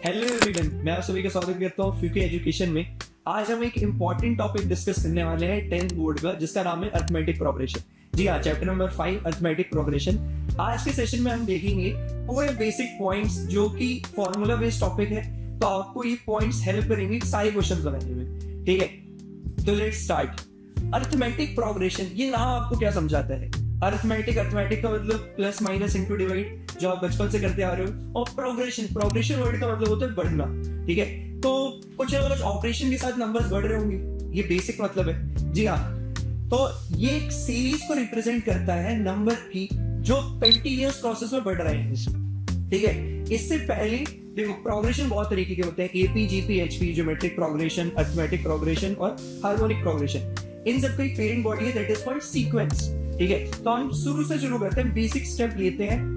Hello everyone, मैं आप सभी का स्वागत करता हूँ फ्यूके एजुकेशन में। आज हम एक इम्पॉर्टेंट टॉपिक डिस्कस करने वाले हैं 10th बोर्ड का, जिसका नाम है अरिथमेटिक प्रोग्रेशन। जी हाँ, चैप्टर नंबर 5 अरिथमेटिक प्रोग्रेशन। आज के सेशन में हम देखेंगे पूरे बेसिक पॉइंट्स जो कि फॉर्मूला बेस्ड टॉपिक है, तो आपको ये पॉइंट्स हेल्प करेंगे सारे क्वेश्चन बनाने में। ठीक है, तो लेट्स स्टार्ट। अरिथमेटिक प्रोग्रेशन, ये नाम आपको क्या समझाता है? अरिथमेटिक का मतलब प्लस माइनस इंटू डिवाइड, जो आप बचपन से करते आ रहे हो। और प्रोग्रेशन वर्ड का मतलब होता है बढ़ना। ठीक है, तो कुछ ना कुछ ऑपरेशन के साथ नंबर्स बढ़ रहे होंगे, ये बेसिक मतलब है। जी हाँ, तो ये एक सीरीज को रिप्रेजेंट करता है नंबर की जो कंटीन्यूअस प्रोसेस में बढ़ रहे हैं। ठीक है, इससे पहले देखो प्रोग्रेशन बहुत तरीके के होते हैं, AP, GP, HP, geometric progression, arithmetic progression और हार्मोनिक प्रोग्रेशन। इन सबका एक पेरेंट बॉडी है, दैट इज कॉल्ड सीक्वेंस। ठीक है, तो हम शुरू से शुरू करते हैं, बेसिक स्टेप लेते हैं।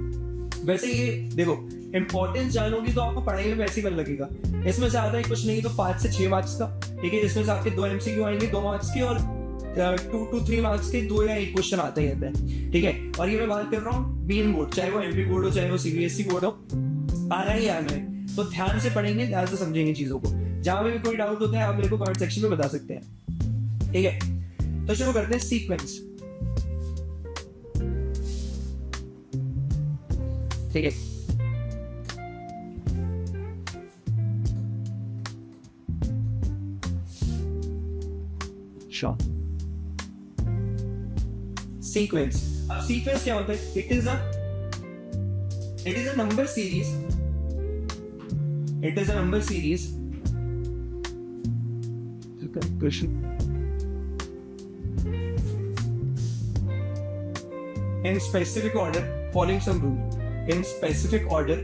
वैसे ये देखो इंपॉर्टेंस जानोगी तो आपको पढ़ाई में वैसे ही मन लगेगा। इसमें से आता है कुछ नहीं तो 5 से 6 मार्क्स का। ठीक है, जिसमें से आपके 2 एमसीक्यू आएंगे 2 मार्क्स के, और 2 to 3 मार्क्स के 2 या 1 क्वेश्चन आते ही रहते हैं। ठीक है, और ये मैं बात कर रहा हूँ मेन बोर्ड, चाहे वो एमपी बोर्ड हो चाहे वो सीबीएसई बोर्ड हो, आना ही आना है। तो ध्यान से पढ़ेंगे, ध्यान से समझेंगे चीजों को। जहां भी कोई डाउट होता है आप मेरे को कमेंट सेक्शन में बता सकते हैं। ठीक है, तो शुरू करते हैं सीक्वेंस। ठीक है, सीक्वेंस। अब सीक्वेंस क्या होता है? It is a number series. It is a number series in specific order following some rule. In specific order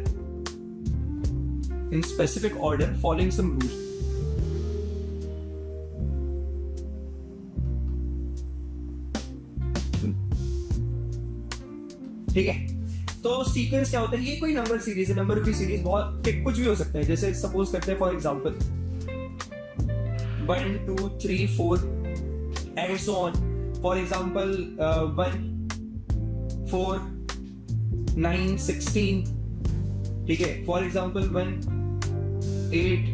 following some rule. ठीक है, तो सीक्वेंस क्या होता है? ये कोई नंबर सीरीज है, नंबर की सीरीज बहुत कुछ भी हो सकता है। जैसे सपोज करते हैं for example 1 2 3 4 and so on. For example 1 4 9 16। ठीक है, for example 1 8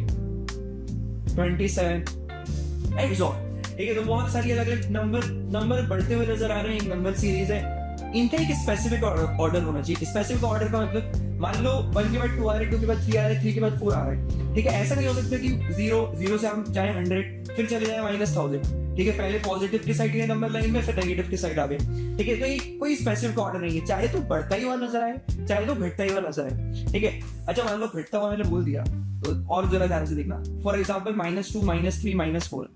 27 and so on. ठीक है, तो बहुत सारी अलग अलग नंबर बढ़ते हुए नजर आ रहे हैं, एक नंबर सीरीज है। इनका एक स्पेसिफिक ऑर्डर होना चाहिए। स्पेसिफिक ऑर्डर का मतलब मान लो 1 के बाद 2 आ रहे, 2 के बाद 3 आ रहे, 3 के बाद 4 आ रहे। ठीक है, ऐसा नहीं हो सकता कि 0 से हम जाए 100 फिर चले जाए -1000। ठीक है, पहले पॉजिटिव की साइड के नंबर लाइन में फिर नेगेटिव की साइड आ गए। ठीक है, तो ये कोई स्पेसिफिक ऑर्डर नहीं है, चाहे तो बढ़ता ही हुआ नजर आए चाहे तो घटता ही हुआ नजर आए। ठीक है, अच्छा मान लो घटता हुआ मैंने बोल दिया तो और जरा ध्यान से देखना। For example -2 -3 -4।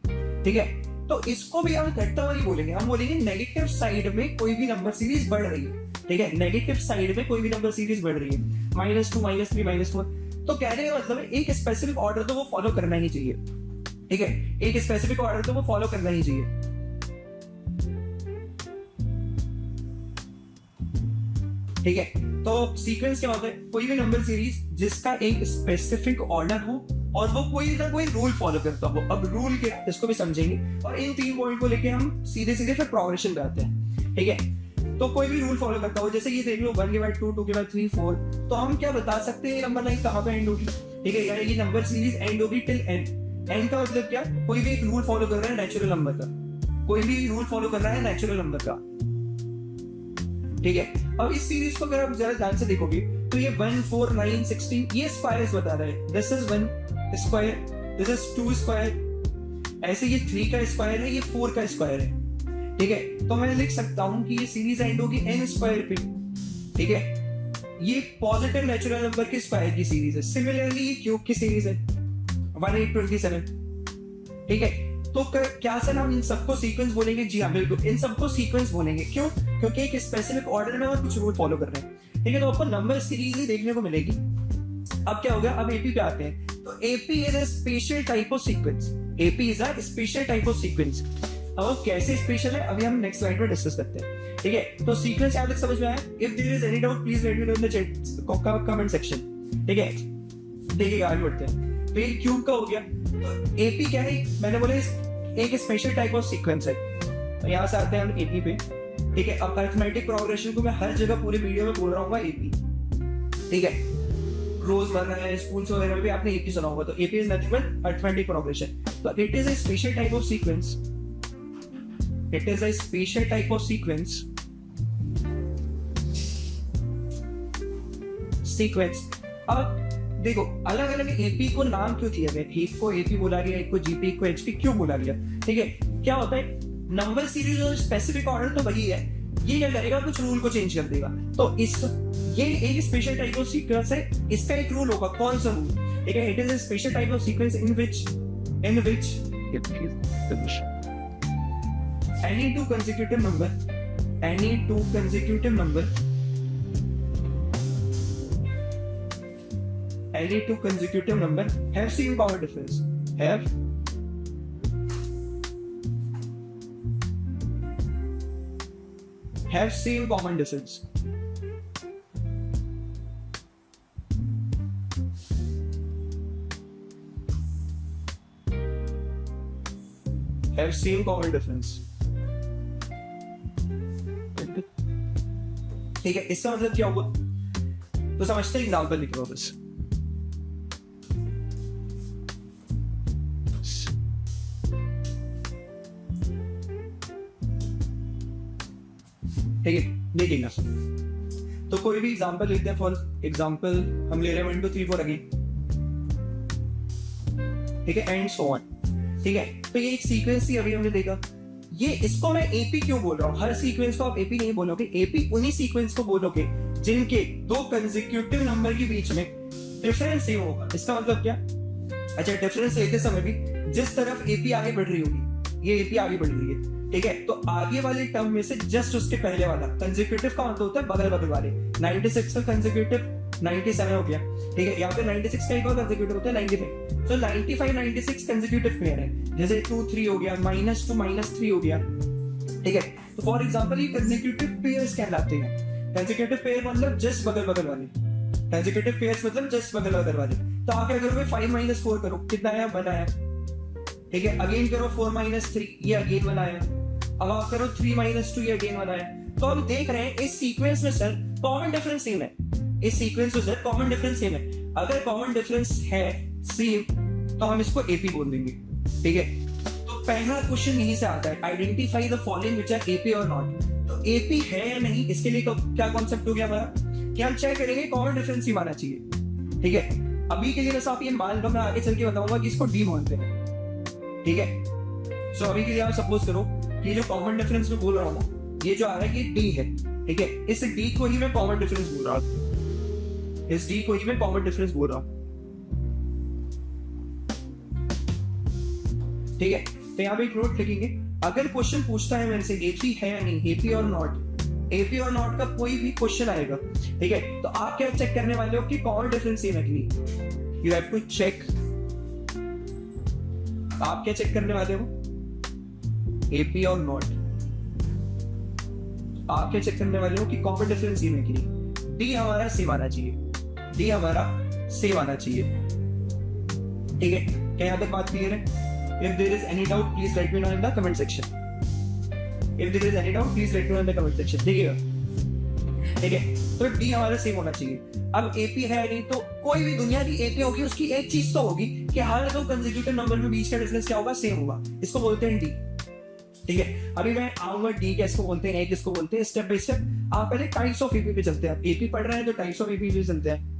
ठीक है, तो इसको भी हम घटता हुआ नहीं बोलेंगे, हम बोलेंगे नेगेटिव साइड में कोई भी नंबर सीरीज बढ़ रही है। ठीक है, नेगेटिव साइड में कोई भी नंबर सीरीज बढ़ रही है, -2 -3 -4। तो कहने का मतलब है एक स्पेसिफिक ऑर्डर तो वो फॉलो करना ही चाहिए। ठीक है, एक स्पेसिफिक ऑर्डर तो वो फॉलो करना ही चाहिए। ठीक है, तो सीक्वेंस क्या होता है? कोई भी नंबर सीरीज जिसका एक स्पेसिफिक ऑर्डर हो और वो कोई ना कोई रूल फॉलो करता हो। अब रूल के इसको भी समझेंगे, और इन 3 पॉइंट को लेके हम सीधे सीधे फिर प्रोग्रेशन पे आते हैं। ठीक है, तो कोई भी रूल फॉलो करता हो, जैसे ये देख लो 1 के बाद 2 2 के बाद 3 4, तो हम क्या बता सकते हैं नंबर लाइन कहां पे एंड होगी? ठीक है, यानी ये नंबर सीरीज एंड होगी टिल एंड। एंड का मतलब क्या? कोई भी एक रूल फॉलो कर रहा है नेचुरल नंबर का, कोई भी रूल फॉलो कर रहा है नेचुरल नंबर का। ठीक है, अब इस सीरीज को अगर आप जरा ध्यान से देखोगे तो ये 1 4 9 16 ये स्क्वायर्स बता रहा है। This is 1 square, this is 2 square, ऐसे ये 3 का स्क्वायर है, ये 4 का स्क्वायर है। ठीक है, तो मैं लिख सकता हूं कि ये सीरीज एंड होगी n स्क्वायर पे। ठीक है, ये पॉजिटिव नेचुरल नंबर के स्क्वायर की सीरीज है। सिमिलरली ये क्यूब की सीरीज है 1827। ठीक है, तो क्या सर हम इन सबको सीक्वेंस बोलेंगे? जी हाँ बिल्कुल, इन सबको सीक्वेंस बोलेंगे। क्यों? क्योंकि एक स्पेसिफिक ऑर्डर में और कुछ रूल फॉलो कर रहे हैं। ठीक है, तो आपको नंबर सीरीज ही देखने को मिलेगी। अब क्या हो गया? अब एपी पे आते हैं। तो AP is a special type of sequence. AP is a special type of sequence. अब कैसे स्पेशल है अभी हम नेक्स्ट स्लाइड में डिस्कस करते हैं। ठीक है, तो सीक्वेंस यहाँ तक समझ में आया? If there is any doubt please let me know in the chat comment section. ठीक है, देखिए आगे बढ़ते हैं। तो ये क्यूब का हो गया। तो एपी क्या है? मैंने बोला एक स्पेशल टाइप ऑफ सीक्वेंस है। तो यहाँ से आते हैं हम एपी पे। ठीक है, अब अरिथमेटिक प्रोग्रेशन को मैं हर जगह पूरे वीडियो में बोल रहा हूँ एपी। ठीक है, रोजमर्रा है स्कूल्स वगैरह में भी आपने एपी सुना होगा, तो AP is nothing but arithmetic progression. तो it is a special type of sequence, it is a special type of sequence अब देखो अलग अलग एपी को नाम क्यों दिया गया, एक को एपी बोला गया, एक को जीपी, एक को एचपी क्यों बोला गया, ठीक है। क्या होता है नंबर सीरीज और स्पेसिफिक ऑर्डर तो वही है, ये क्या करेगा कुछ रूल को चेंज कर देगा। तो ये एक स्पेशल टाइप ऑफ सीक्वेंस है, इसका एक रूल होगा, कौन सा रूल, ठीक है। It is a special type of sequence in which any two consecutive number have same power difference, have same common difference, have same common difference, ठीक है। इसका मतलब क्या होगा, तो समझते हैं, एग्जाम्पल लिख लो बस। ठीक है देखिएगा, तो कोई भी एग्जाम्पल लेते हैं, फॉर एग्जाम्पल हम ले रहे हैं 1 2 3 4 अगेन, ठीक है, एंड सो ऑन, ठीक है। तो ये एक सीक्वेंस ही अभी हमने देखा, ये इसको मैं एपी क्यों बोल रहा हूँ, हर सीक्वेंस को आप एपी नहीं बोलोगे, एपी उन्हीं सीक्वेंस को बोलोगे जिनके दो कंसेक्यूटिव नंबर के बीच में डिफरेंस सेम होगा। इसका मतलब क्या, अच्छा डिफरेंस लेते समय भी जिस तरफ एपी आगे बढ़ रही होगी, ये एपी आगे बढ़ रही है, ठीक है, तो आगे वाले टर्म में से जस्ट उसके पहले वाला कंसेक्यूटिव का मतलब होता है बगल बगल वाले। 96 का कंसेक्यूटिव 97 हो गया, ठीक है, यहाँ पे 96 का एक और कंसेक्यूटिव होता है 95, तो 95 96 कंसेक्यूटिव पेयर है, जैसे 2 3 हो गया, -2 -3 हो गया, ठीक है। तो फॉर एग्जांपल ये कंसेक्यूटिव पेयर्स कहलाते हैं। कंसेक्यूटिव पेयर मतलब जस्ट बगल बगल वाले, कंसेक्यूटिव पेयर्स मतलब जस्ट बगल बगल वाले। तो आप क्या करोगे, 5 - 4 करो, कितना आया, 1 आया, ठीक है। अगेन करो 4 - 3, ये अगेन 1 आया। अब आप करो 3 - 2, ये अगेन 1 आया। तो हम देख रहे हैं इस सीक्वेंस में सर कॉमन डिफरेंस सेम है, इस सीक्वेंस में सर कॉमन डिफरेंस सेम है। अगर कॉमन डिफरेंस है सेम तो हम इसको एपी बोल देंगे, ठीक है। तो पहला क्वेश्चन यहीं से आता है, identify the following which are AP or not. तो एपी है या नहीं, इसके लिए क्या कॉन्सेप्ट हो गया हमारा, कि हम चेक करेंगे कॉमन डिफरेंस ही मानना चाहिए, ठीक है। अभी के लिए बस आप ये मान लो, मैं आगे चल के बताऊंगा कि इसको डी मानते हैं, ठीक है। सो अभी के लिए आप सपोज करो कि जो कॉमन डिफरेंस में बोल रहा हूँ ना, ये जो आ रहा है ये डी है, ठीक है। इस डी को ही मैं कॉमन डिफरेंस बोल रहा हूँ, इस डी को ही मैं कॉमन डिफरेंस बोल रहा हूँ, ठीक है। तो यहाँ पे एक नोट लिखेंगे, अगर क्वेश्चन पूछता है मेरे से एपी है या नहीं, AP or not, AP or not का कोई भी क्वेश्चन आएगा, ठीक है, तो आप क्या चेक करने वाले हो कि कॉमन डिफरेंस सेम है कि नहीं। यू हैव टू चेक, आप क्या चेक करने वाले हो, एपी और नॉट, आप क्या चेक करने वाले हो कि कॉमन डिफरेंस सेम है कि नहीं। डी हमारा सेम आना चाहिए, डी हमारा सेम आना चाहिए, ठीक है। क्या यहाँ तक बात क्लियर है? If there is any doubt, please let me know in the comment section. If there is any doubt, please let me know in the comment section. देखिएगा, ठीक है। तो डी हमारा सेम होना चाहिए। अब एपी है नहीं, तो कोई भी दुनिया की एपी होगी, उसकी एक चीज तो होगी कि हर दो कंसेक्यूटिव नंबर में बीच का डिफरेंस क्या होगा, सेम होगा। इसको बोलते हैं डी, ठीक है। अभी मैं आऊंगा डी किसको बोलते हैं, ए किसको बोलते हैं, स्टेप बाय स्टेप। आप पहले टाइप्स ऑफ एपी पे चलते हैं, एपी पढ़ रहे हैं तो टाइप्स ऑफ एपी पे चलते हैं,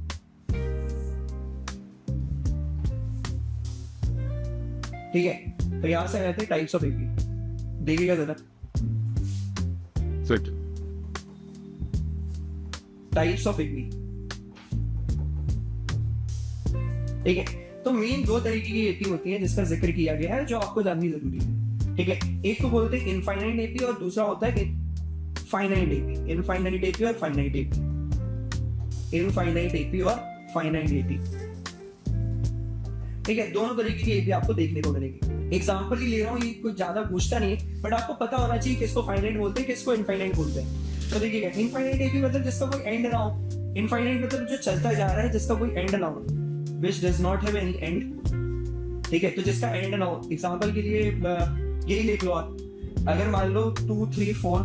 ठीक है। तो यहां से आते हैं टाइप्स ऑफ एपी, देखिएगा जरा, टाइप्स ऑफ एपी, ठीक है। तो मेन दो तरीके की एपी होती है जिसका जिक्र किया गया है, जो आपको जाननी जरूरी है, ठीक है। एक को बोलते हैं इनफाइनाइट एपी और दूसरा होता है फाइनाइट एपी, इनफाइनाइट एपी और फाइनाइट एपी, इनफाइनाइट एपी और फाइनाइट एपी, ठीक है। दोनों तरीके की एपी आपको देखने को मिलेगी। एग्जांपल ही ले रहा हूँ, ये कुछ ज्यादा पूछता नहीं है, बट आपको पता होना चाहिए किसको फाइनाइट बोलते हैं, किसको इनफाइनाइट बोलते हैं। तो देखिएगा, इनफाइनाइट एपी मतलब जिसका कोई एंड ना हो, इनफाइनाइट मतलब जो चलता जा रहा है जिसका कोई एंड ना हो, which does not have any end, ठीक है। तो जिसका एंड ना हो, एग्जांपल के लिए यही लिख लो आप, अगर मान लो 2 3 4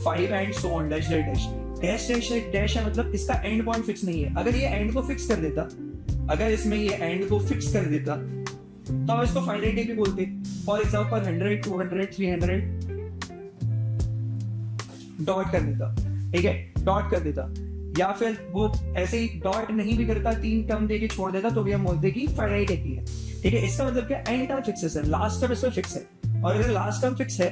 5 and so on dash dash dash, dash dash dash है मतलब इसका एंड पॉइंट फिक्स नहीं है। अगर ये एंड को फिक्स कर देता, अगर इसमें ये एंड को फिक्स कर देता तो हम इसको फाइनाइट भी बोलते। फॉर एग्जांपल 100, 200, 300 डॉट कर देता, ठीक है, डॉट कर देता, या फिर वो ऐसे ही डॉट नहीं भी करता, 3 टर्म देके छोड़ देता तो भी हम बोलते कि फाइनाइट एपी है, ठीक है। इसका मतलब क्या, एंड टर्म फिक्स है, लास्ट टर्म इसमें फिक्स है, और अगर लास्ट टर्म फिक्स है,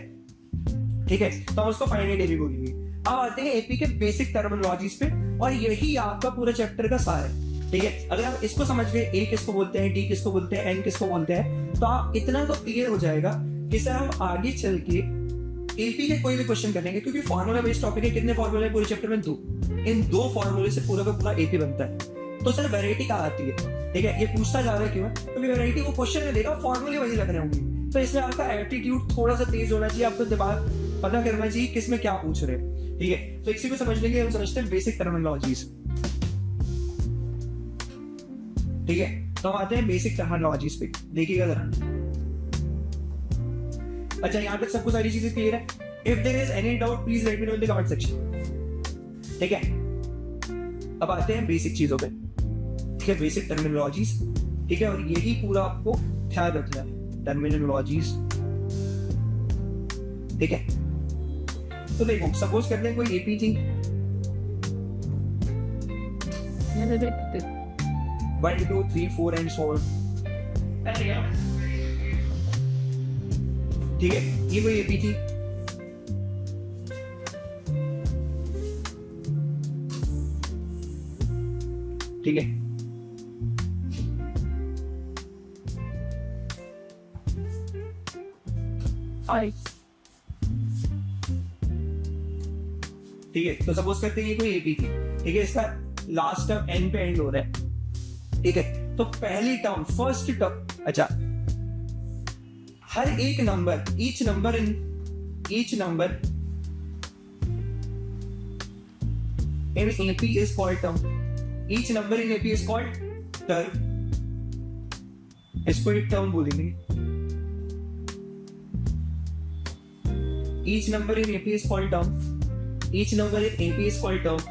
ठीक है, तो हम उसको फाइनाइट एपी बोलेंगे। अब आते हैं एपी के बेसिक टर्मिनोलॉजीज पे, और यही आपका पूरा चैप्टर का सार है, ठीक है। अगर आप इसको समझ गए, ए किसको बोलते हैं, डी किसको बोलते हैं, एन किसको बोलते हैं, तो आप इतना तो क्लियर हो जाएगा कि सर हम आगे चल के एपी के कोई भी क्वेश्चन करेंगे, क्योंकि फॉर्मूला बेस्ड टॉपिक है। कितने फॉर्मूले पूरे चैप्टर में? 2। इन 2 फॉर्मूले से पूरा का पूरा एपी बनता है। तो सर वैरायटी कहाँ आती है, ठीक है, ये पूछता जा रहा है क्यों है, क्योंकि वैरायटी वो क्वेश्चन में देगा, फॉर्मूले वही लग रहे होंगे, तो इसमें आपका एप्टीट्यूड थोड़ा सा तेज होना चाहिए, आपको दिमाग पता करना चाहिए किसमें क्या पूछ रहे हैं, ठीक है। तो इसी को समझने के लिए हम समझते हैं बेसिक टर्मिनोलॉजीज, ठीक है। तो हम आते हैं बेसिक टर्मिनोलॉजीज पे, देखिएगा जरा। अच्छा, यहाँ तक सबको सारी चीजें क्लियर है? If there is any doubt please let me know in the comment section, ठीक है। अब आते हैं बेसिक चीजों पे, ठीक है, बेसिक टर्मिनोलॉजीज, ठीक है, और यही पूरा आपको ख्याल रखना है, टर्मिनोलॉजीज, ठीक है। तो देखो, सपोज करते हैं कोई एपी थी, 1 2 3 4 एंड सो ऑन, ठीक है, ये कोई एपी थी, ठीक है। ठीक है, तो सपोज करते हैं ये कोई एपी थी, ठीक है, इसका लास्ट टर्म एन पे एंड हो रहा है, ठीक है। तो पहली टर्म, फर्स्ट टर्म, अच्छा, हर एक number, each number in AP is called term. Each number in AP is called term. इसको एक टर्म बोलेंगे। Each number in AP is called term. Each number in AP is called term.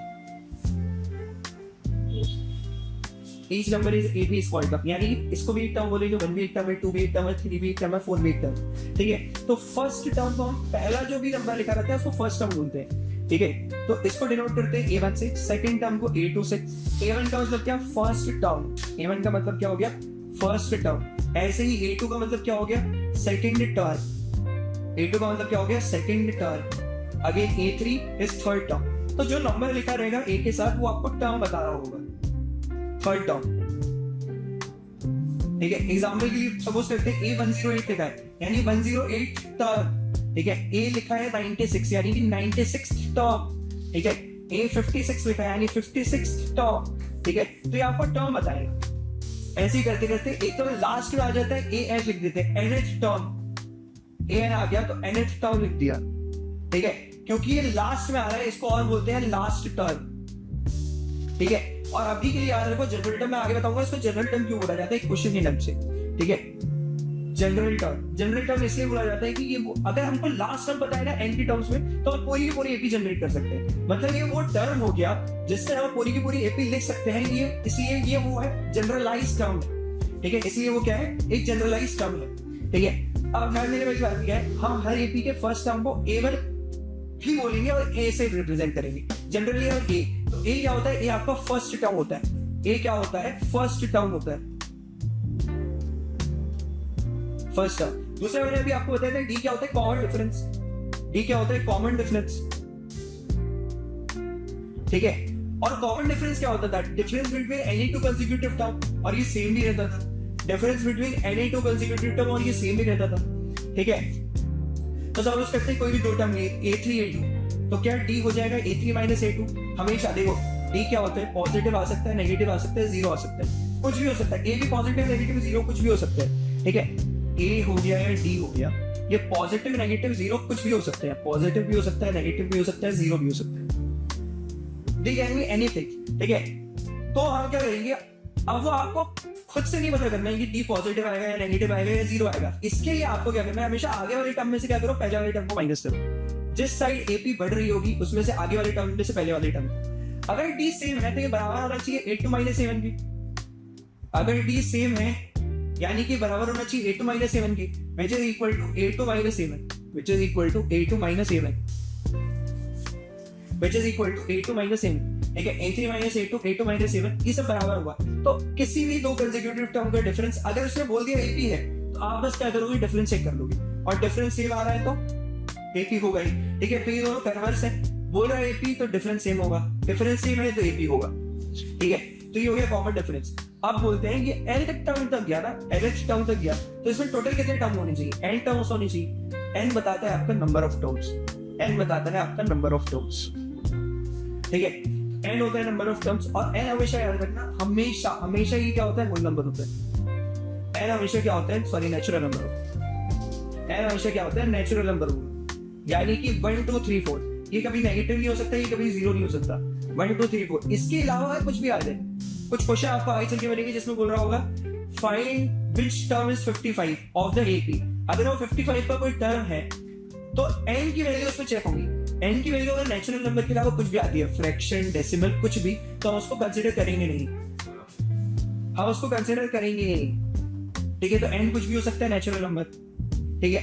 Each number is AP is called term. यानी इसको भी एक term बोलेंगे, 1 भी एक टर्म है, 2 भी एक टर्म है, 3 भी एक टर्म है, 4 भी एक टर्म, ठीक है। तो फर्स्ट टर्म को हम, पहला जो भी नंबर लिखा रहता है उसको फर्स्ट टर्म बोलते हैं, ठीक है। तो इसको डिनोट करते हैं A1 से, सेकंड टर्म को A2 से। A1 का मतलब क्या, फर्स्ट टर्म, A1 का मतलब क्या हो गया, फर्स्ट टर्म। ऐसे ही A2 का मतलब क्या हो गया, सेकंड टर्म। A2 का मतलब क्या हो गया, second term. Again A3 is third term. तो जो नंबर लिखा रहेगा A के साथ वो आपको टर्म बता रहा होगा, थर्ड टर्म, ठीक है। एग्जाम्पल के लिए सपोज करते हैं A108 लिखा है, यानी 108 टर्म, ठीक है। A लिखा है 96, यानी कि 96 टर्म, ठीक है। A56 लिखा है, यानी 56 टर्म, ठीक है। तो ये आपको टर्म बताएगा। ऐसे ही करते करते एक तो लास्ट में आ जाता है AN लिख देते हैं, nth टर्म, AN आ गया तो nth टर्म लिख दिया, ठीक है। क्योंकि ये लास्ट में आ रहा है, इसको और बोलते हैं लास्ट टर्म, ठीक है। और अभी के लिए याद रखो, जनरल टर्म मैं आगे बताऊंगा इसको जनरल टर्म क्यों बोला जाता है क्वेश्चन के ढंग से, ठीक है। जनरल टर्म इसलिए बोला जाता है कि ये अगर हमको लास्ट टर्म पता है ना एन की टर्म्स में, तो हम पूरी की पूरी एपी जनरेट कर सकते हैं। मतलब ये वो टर्म हो गया जिससे हम पूरी की पूरी एपी लिख सकते हैं। ये इसलिए ये वो है जनरलाइज टर्म, ठीक है। इसलिए वो क्या है, एक जनरलाइज टर्म है, ठीक है। अब ध्यान देने वाली बात क्या है, हम हर एपी के फर्स्ट टर्म को A1 ही बोलेंगे और A से रिप्रेजेंट करेंगे जनरली। और A, तो A क्या होता है, A आपका फर्स्ट टर्म होता है। A क्या होता है, फर्स्ट टर्म होता है, फर्स्ट टर्म। दूसरा मैंने अभी आपको बताया था D क्या होता है, कॉमन डिफरेंस। D क्या होता है, कॉमन डिफरेंस, ठीक है। और कॉमन डिफरेंस क्या होता था, difference between any two consecutive term, और ये सेम भी रहता था। Difference between any two consecutive term, और ये सेम भी रहता था, ठीक है। तो सपोज करते हैं कोई भी दो टर्म A3 A2, तो क्या D हो जाएगा A3 माइनस A2। हमेशा देखो D क्या होता है, पॉजिटिव आ सकता है, नेगेटिव आ सकता है, जीरो आ सकता है, कुछ भी हो सकता है। A भी पॉजिटिव, नेगेटिव, जीरो कुछ भी हो सकता है, ठीक है। A हो गया या D हो गया, ये पॉजिटिव, नेगेटिव, जीरो कुछ भी हो सकते हैं। पॉजिटिव भी हो सकता है, नेगेटिव भी हो सकता है, जीरो भी हो सकता है। D कैन बी एनीथिंग, ठीक है। तो हम क्या करेंगे, अब वो आपको खुद से नहीं पता करना है कि D पॉजिटिव आएगा या नेगेटिव आएगा या जीरो आएगा। इसके लिए आपको क्या करना है, हमेशा आगे वाले टर्म में से क्या करो, पहले वाले टर्म को माइनस करो। जिस साइड एपी बढ़ रही होगी उसमें से आगे वाले टर्म में से पहले वाले टर्म। अगर डी सेम है तो ये बराबर होना चाहिए 8 to -7 की। अगर डी सेम है यानी कि बराबर होना चाहिए 8 to -7 की, which is equal to 8 to -7, which is equal to 8 to -7, which is equal to 8 to -7। ठीक है, 8 - 8 to 8 to -7 ये सब बराबर होगा। तो किसी भी दो कंसेक्यूटिव टर्म का डिफरेंस अगर उसने बोल दिया एपी है तो आप बस क्या करोगे, डिफरेंस चेक कर लोगे, और डिफरेंस सेम आ रहा है तो एपी होगा ही। ठीक है, तो ये दोनों कन्वर्स है, बोल रहा है एपी तो डिफरेंस सेम होगा, डिफरेंस सेम है तो एपी होगा। ठीक है, तो ये हो गया कॉमन डिफरेंस। अब बोलते हैं कि एन टर्म तक गया ना, एनथ टर्म तक गया तो इसमें टोटल कितने टर्म होने चाहिए, एन टर्म्स होनी चाहिए। एन बताता है आपका नंबर ऑफ टर्म्स, एन बताता है आपका नंबर ऑफ टर्म्स। ठीक है, एन होता है नंबर ऑफ टर्म्स, और एन हमेशा याद रखना, हमेशा हमेशा ये क्या होता है, होल नंबर होता है। एन हमेशा क्या होता है, सॉरी नेचुरल नंबर होता है। एन हमेशा क्या होता है, नेचुरल नंबर होगा, यानी कि 1 2 3 4 ये कभी नेगेटिव नहीं हो सकता, ये कभी जीरो नहीं हो सकता। 1 2 3 4 इसके अलावा कुछ भी आ जाए, कुछ क्वेश्चन आपको आगे चल के मिलेंगे जिसमें बोल रहा होगा find which term is 55 of the AP. अगर वो 55 का कोई टर्म है तो एन की वैल्यू उसमें चेक होगी। एन की वैल्यू अगर नेचुरल नंबर के अलावा कुछ भी आती है, फ्रैक्शन, डेसिमल, कुछ भी, तो हम उसको कंसीडर करेंगे नहीं, हम उसको कंसीडर करेंगे नहीं। ठीक है, तो एन कुछ भी हो सकता है नेचुरल नंबर। ठीक है,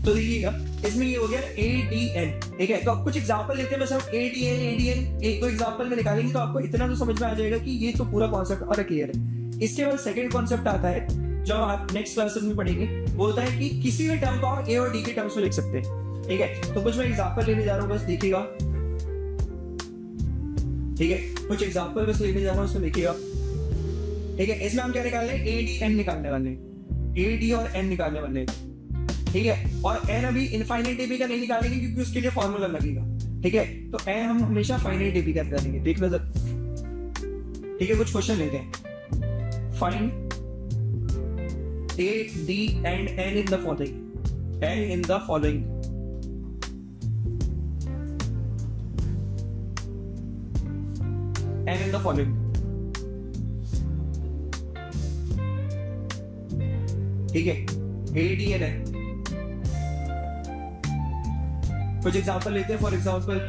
तो देखिएगा इसमें ये हो गया ADN। ठीक है, तो आप कुछ एग्जांपल लेते हैं, बस हम ADN एक दो एग्जांपल में निकालेंगे तो आपको इतना तो समझ में आ जाएगा कि ये तो पूरा कॉन्सेप्ट और क्लियर है। इसके बाद सेकंड कॉन्सेप्ट आता है जो आप नेक्स्ट क्लासेस में पढ़ेंगे, वो होता है कि किसी भी टर्म को आप A और D के टर्म्स में लिख सकते हैं। ठीक है, तो कुछ मैं एग्जांपल लेने जा रहा हूँ, बस देखिएगा। ठीक है, कुछ एग्जांपल बस लेने जा रहा हूँ, उसमें देखिएगा। ठीक है, इसमें हम क्या निकालने हैं, ADN निकालने वाले हैं, AD और N निकालने वाले हैं। ठीक है, और n अभी इनफाइनाइट एपी का नहीं निकालेंगे क्योंकि उसके लिए फॉर्मूला लगेगा। ठीक है, तो n हम हमेशा फाइनाइट एपी का करेंगे। देख लो जरा। ठीक है, कुछ क्वेश्चन लेते हैं। Find A, D and N in the following, N in the following। N in the following। ठीक है, A, D and N। कुछ एग्जांपल लेते हैं, फॉर एग्जांपल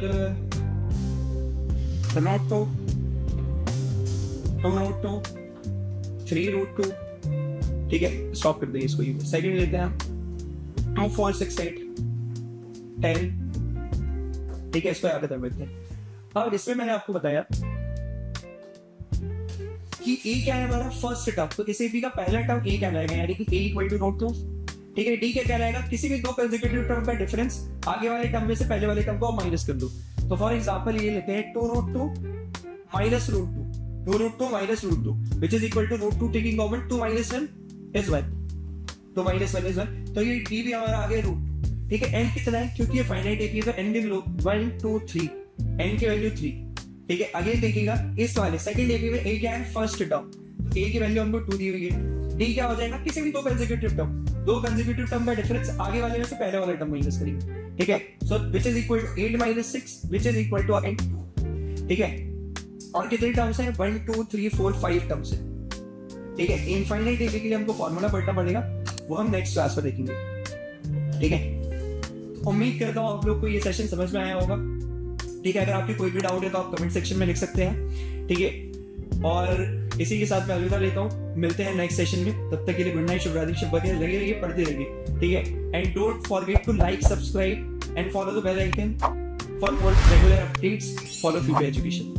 टोमेटो, 3√2। ठीक है, स्टॉप कर देंगे इसको। सेकंड लेते हैं 2 4 6 8 10। ठीक है, इसको याद कर लेते हैं। अब इसमें मैंने आपको बताया कि ए क्या है हमारा फर्स्ट टर्म, तो किसी भी का पहला टर्म ए कहलाएगा, यानी कि a = √2। ठीक है, डी क्या कहलाएगा, किसी भी दो कंसेक्यूटिव टर्म का डिफरेंस आगे वाले टर्म में से पहले वाले टर्म को माइनस कर दो। तो फॉर एग्जांपल ये लेते हैं 2√2 - √2, 2√2 - √2 which is equal to √2 taking common, 2 - 1 is 1, 2 - 1 is 1। तो ये डी भी हमारा आ गया √2। ठीक है, एन कितना है, क्योंकि ये फाइनाइट एपी है तो एन भी लो 1 2 3, एन की वैल्यू 3। ठीक है, अगेन देखिएगा इस वाले सेकंड एपी में ए क्या है, फर्स्ट टर्म, तो ए की वैल्यू हमको 2 दी हुई है। डी क्या हो जाएगा, किसी भी दो कंसेक्यूटिव टर्म का डिफरेंस आगे वाले में से पहले वाला टर्म माइनस करेंगे। ठीक है, so which is equal to 8 - 6 which is equal to 2। ठीक है, और कितने टर्म्स हैं, 1 2 3 4 5 टर्म्स हैं। ठीक है, इनफाइनाइट एपी के लिए हमको फार्मूला पढ़ना पड़ेगा, वो हम नेक्स्ट क्लास में देखेंगे। ठीक है, उम्मीद करता हूँ आप लोग को ये सेशन समझ में आया होगा। ठीक है, अगर आपकी कोई भी डाउट है तो आप कमेंट सेक्शन में लिख सकते हैं। ठीक है, और इसी के साथ मैं अलविदा लेता हूँ, मिलते हैं नेक्स्ट सेशन में। तब तक के लिए गुड नाइट, शुभ रात्रि, शुभ बखैर, लगे रहिए, पढ़ते रहिए। ठीक है, and don't forget to like, subscribe and follow the bell icon for more regular updates for future education.